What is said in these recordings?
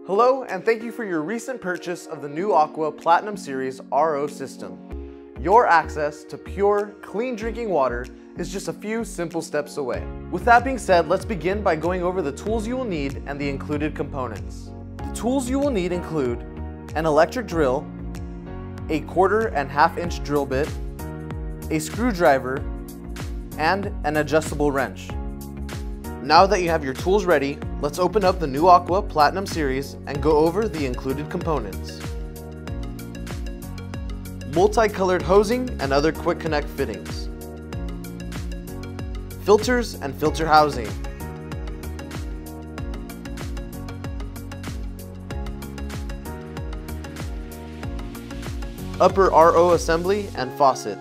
Hello, and thank you for your recent purchase of the Nu Aqua Platinum Series RO system. Your access to pure, clean drinking water is just a few simple steps away. With that being said, let's begin by going over the tools you will need and the included components. The tools you will need include an electric drill, a 1/4 and 1/2 inch drill bit, a screwdriver, and an adjustable wrench. Now that you have your tools ready, let's open up the Nu Aqua Platinum Series and go over the included components. Multicolored hosing and other quick connect fittings. Filters and filter housing. Upper RO assembly and faucet.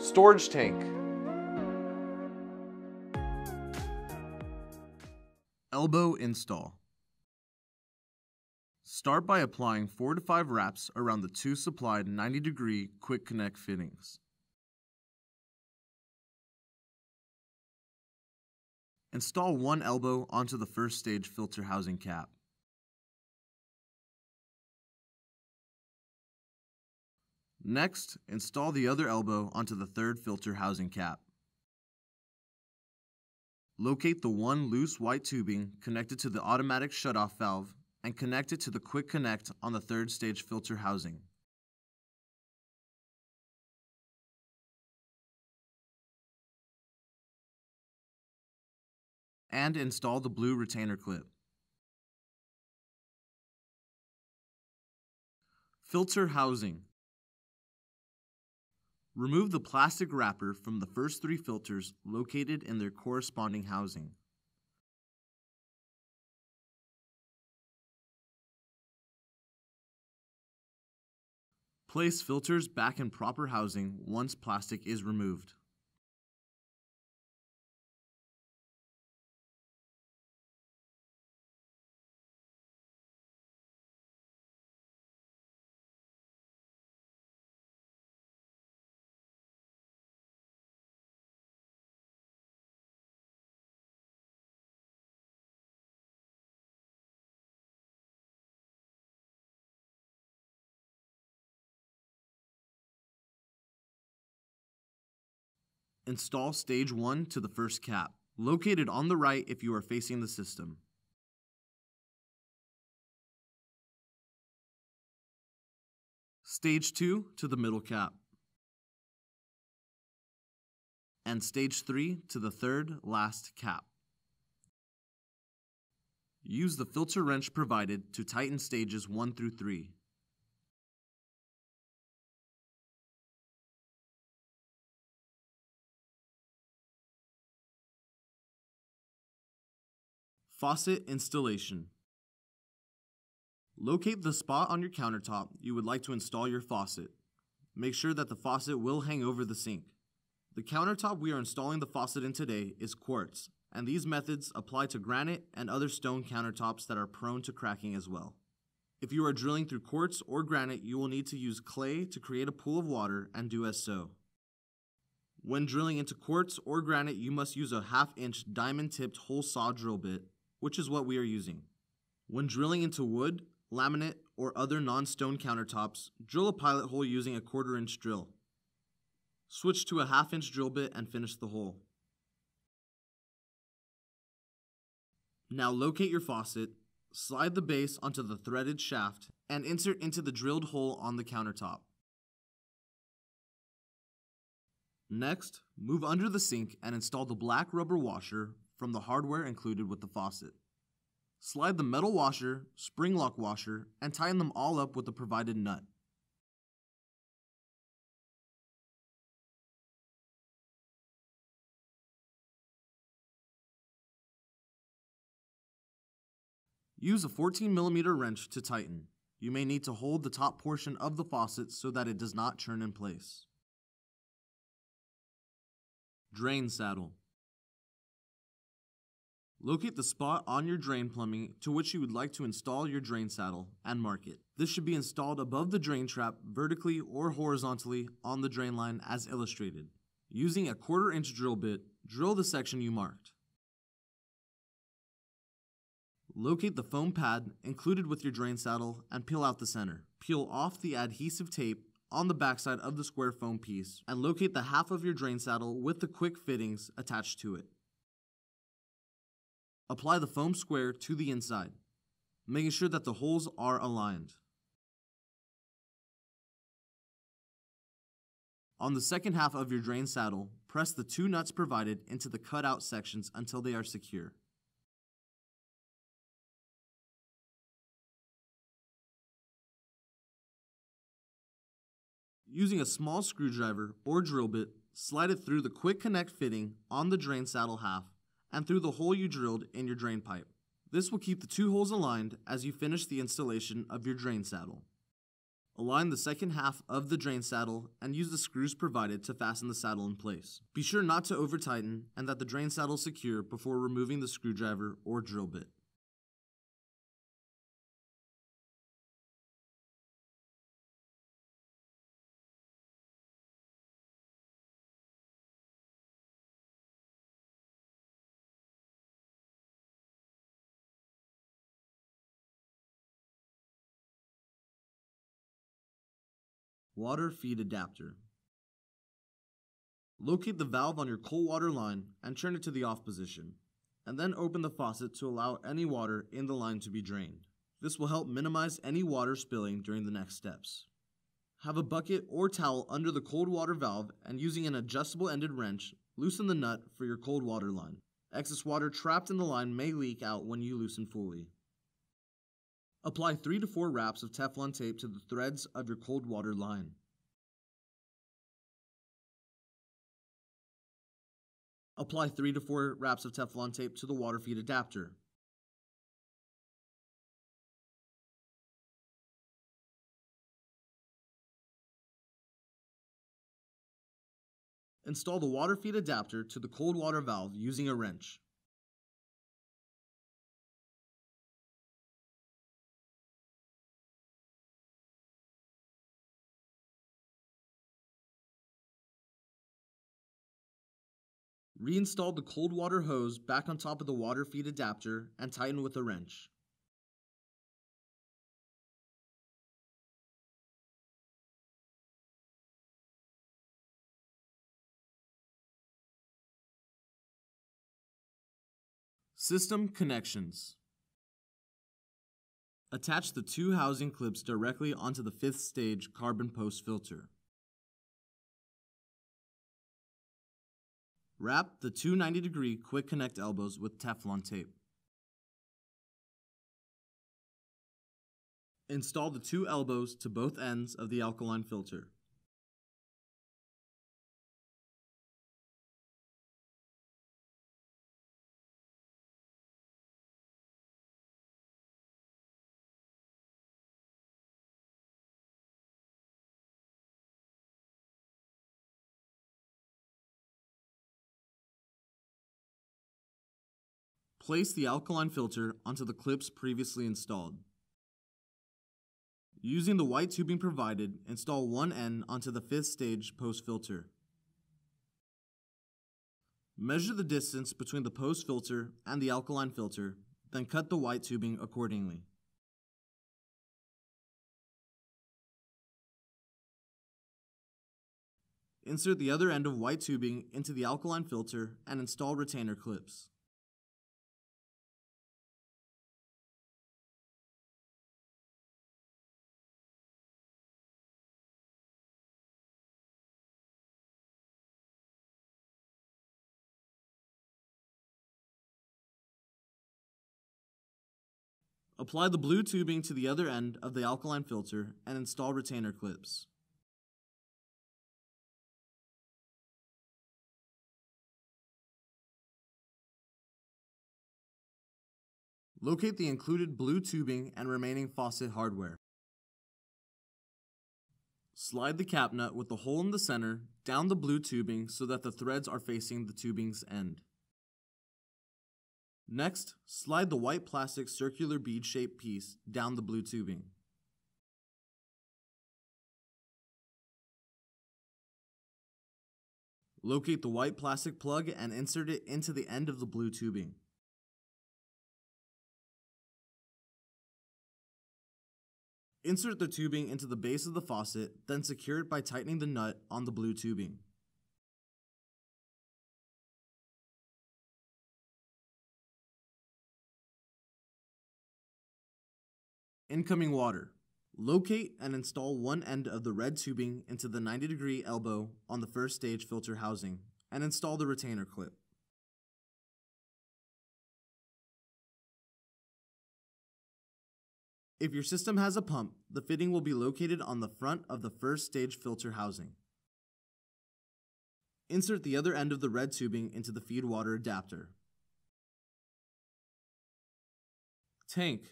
Storage tank. Elbow install. Start by applying 4 to 5 wraps around the 2 supplied 90-degree quick connect fittings. Install 1 elbow onto the first stage filter housing cap. Next, install the other elbow onto the third filter housing cap. Locate the 1 loose white tubing connected to the automatic shutoff valve and connect it to the quick connect on the third stage filter housing. And install the blue retainer clip. Filter housing. Remove the plastic wrapper from the first 3 filters located in their corresponding housing. Place filters back in proper housing once plastic is removed. Install stage 1 to the first cap, located on the right if you are facing the system. Stage 2 to the middle cap. And stage 3 to the third last cap. Use the filter wrench provided to tighten stages 1 through 3. Faucet installation. Locate the spot on your countertop you would like to install your faucet. Make sure that the faucet will hang over the sink. The countertop we are installing the faucet in today is quartz, and these methods apply to granite and other stone countertops that are prone to cracking as well. If you are drilling through quartz or granite, you will need to use clay to create a pool of water and do as so. When drilling into quartz or granite, you must use a 1/2 inch diamond-tipped hole saw drill bit, which is what we are using. When drilling into wood, laminate, or other non-stone countertops, drill a pilot hole using a 1/4 inch drill. Switch to a 1/2 inch drill bit and finish the hole. Now locate your faucet, slide the base onto the threaded shaft, and insert into the drilled hole on the countertop. Next, move under the sink and install the black rubber washer from the hardware included with the faucet. Slide the metal washer, spring lock washer, and tighten them all up with the provided nut. Use a 14mm wrench to tighten. You may need to hold the top portion of the faucet so that it does not churn in place. Drain saddle. Locate the spot on your drain plumbing to which you would like to install your drain saddle and mark it. This should be installed above the drain trap vertically or horizontally on the drain line as illustrated. Using a 1/4 inch drill bit, drill the section you marked. Locate the foam pad included with your drain saddle and peel out the center. Peel off the adhesive tape on the backside of the square foam piece and locate the half of your drain saddle with the quick fittings attached to it. Apply the foam square to the inside, making sure that the holes are aligned. On the second half of your drain saddle, press the 2 nuts provided into the cutout sections until they are secure. Using a small screwdriver or drill bit, slide it through the quick connect fitting on the drain saddle half and through the hole you drilled in your drain pipe. This will keep the 2 holes aligned as you finish the installation of your drain saddle. Align the second half of the drain saddle and use the screws provided to fasten the saddle in place. Be sure not to over-tighten and that the drain saddle is secure before removing the screwdriver or drill bit. Water feed adapter. Locate the valve on your cold water line and turn it to the off position, and then open the faucet to allow any water in the line to be drained. This will help minimize any water spilling during the next steps. Have a bucket or towel under the cold water valve and using an adjustable ended wrench, loosen the nut for your cold water line. Excess water trapped in the line may leak out when you loosen fully. Apply 3 to 4 wraps of Teflon tape to the threads of your cold water line. Apply 3 to 4 wraps of Teflon tape to the water feed adapter. Install the water feed adapter to the cold water valve using a wrench. Reinstall the cold water hose back on top of the water feed adapter and tighten with a wrench. System connections. Attach the 2 housing clips directly onto the 5th stage carbon post filter. Wrap the 2 90-degree quick connect elbows with Teflon tape. Install the 2 elbows to both ends of the alkaline filter. Place the alkaline filter onto the clips previously installed. Using the white tubing provided, install one end onto the 5th stage post filter. Measure the distance between the post filter and the alkaline filter, then cut the white tubing accordingly. Insert the other end of white tubing into the alkaline filter and install retainer clips. Apply the blue tubing to the other end of the alkaline filter and install retainer clips. Locate the included blue tubing and remaining faucet hardware. Slide the cap nut with the hole in the center down the blue tubing so that the threads are facing the tubing's end. Next, slide the white plastic circular bead-shaped piece down the blue tubing. Locate the white plastic plug and insert it into the end of the blue tubing. Insert the tubing into the base of the faucet, then secure it by tightening the nut on the blue tubing. Incoming water. Locate and install one end of the red tubing into the 90-degree elbow on the first stage filter housing and install the retainer clip. If your system has a pump, the fitting will be located on the front of the first stage filter housing. Insert the other end of the red tubing into the feed water adapter. Tank.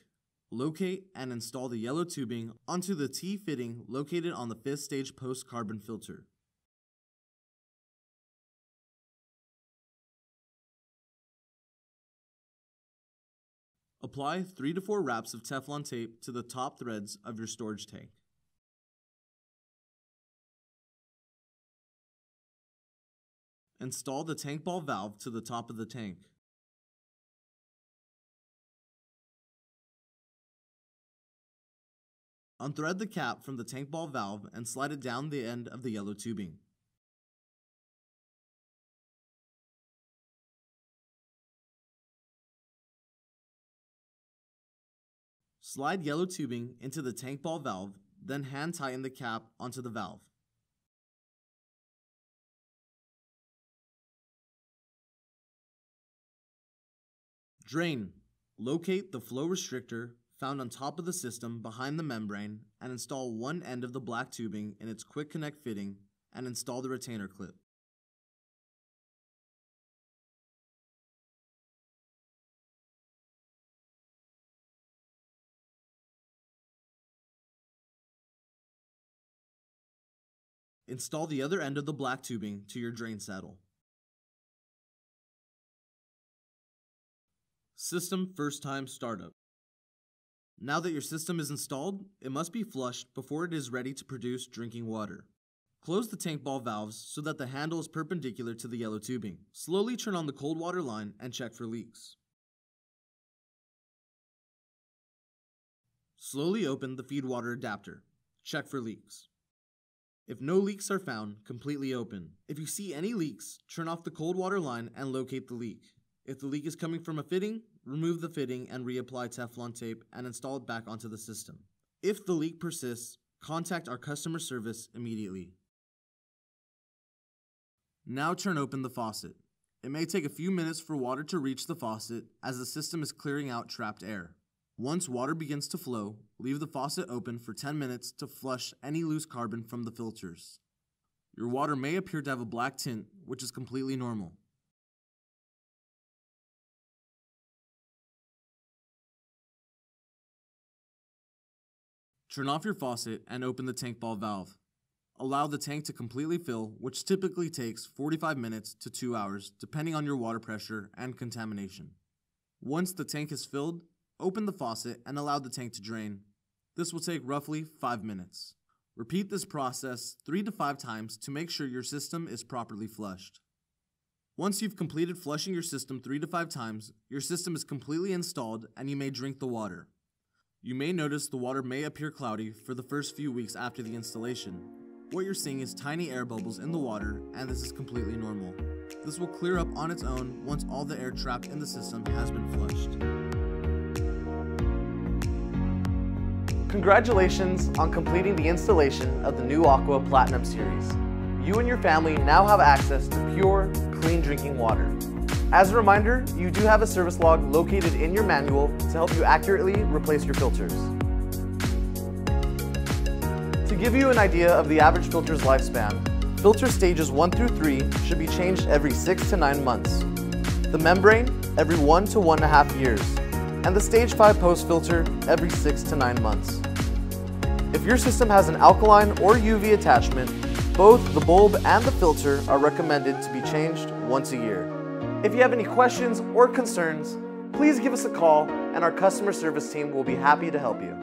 Locate and install the yellow tubing onto the T fitting located on the 5th stage post-carbon filter. Apply 3 to 4 wraps of Teflon tape to the top threads of your storage tank. Install the tank ball valve to the top of the tank. Unthread the cap from the tank ball valve and slide it down the end of the yellow tubing. Slide yellow tubing into the tank ball valve, then hand tighten the cap onto the valve. Drain. Locate the flow restrictor found on top of the system behind the membrane and install one end of the black tubing in its quick connect fitting and install the retainer clip. Install the other end of the black tubing to your drain saddle. System first time startup. Now that your system is installed, it must be flushed before it is ready to produce drinking water. Close the tank ball valves so that the handle is perpendicular to the yellow tubing. Slowly turn on the cold water line and check for leaks. Slowly open the feed water adapter. Check for leaks. If no leaks are found, completely open. If you see any leaks, turn off the cold water line and locate the leak. If the leak is coming from a fitting, remove the fitting and reapply Teflon tape and install it back onto the system. If the leak persists, contact our customer service immediately. Now turn open the faucet. It may take a few minutes for water to reach the faucet as the system is clearing out trapped air. Once water begins to flow, leave the faucet open for 10 minutes to flush any loose carbon from the filters. Your water may appear to have a black tint, which is completely normal. Turn off your faucet and open the tank ball valve. Allow the tank to completely fill, which typically takes 45 minutes to 2 hours, depending on your water pressure and contamination. Once the tank is filled, open the faucet and allow the tank to drain. This will take roughly 5 minutes. Repeat this process 3 to 5 times to make sure your system is properly flushed. Once you've completed flushing your system 3 to 5 times, your system is completely installed and you may drink the water. You may notice the water may appear cloudy for the first few weeks after the installation. What you're seeing is tiny air bubbles in the water, and this is completely normal. This will clear up on its own once all the air trapped in the system has been flushed. Congratulations on completing the installation of the Nu Aqua Platinum Series. You and your family now have access to pure, clean drinking water. As a reminder, you do have a service log located in your manual to help you accurately replace your filters. To give you an idea of the average filter's lifespan, filter stages 1 through 3 should be changed every 6 to 9 months, the membrane every 1 to 1.5 years, and the stage 5 post filter every 6 to 9 months. If your system has an alkaline or UV attachment, both the bulb and the filter are recommended to be changed once a year. If you have any questions or concerns, please give us a call and our customer service team will be happy to help you.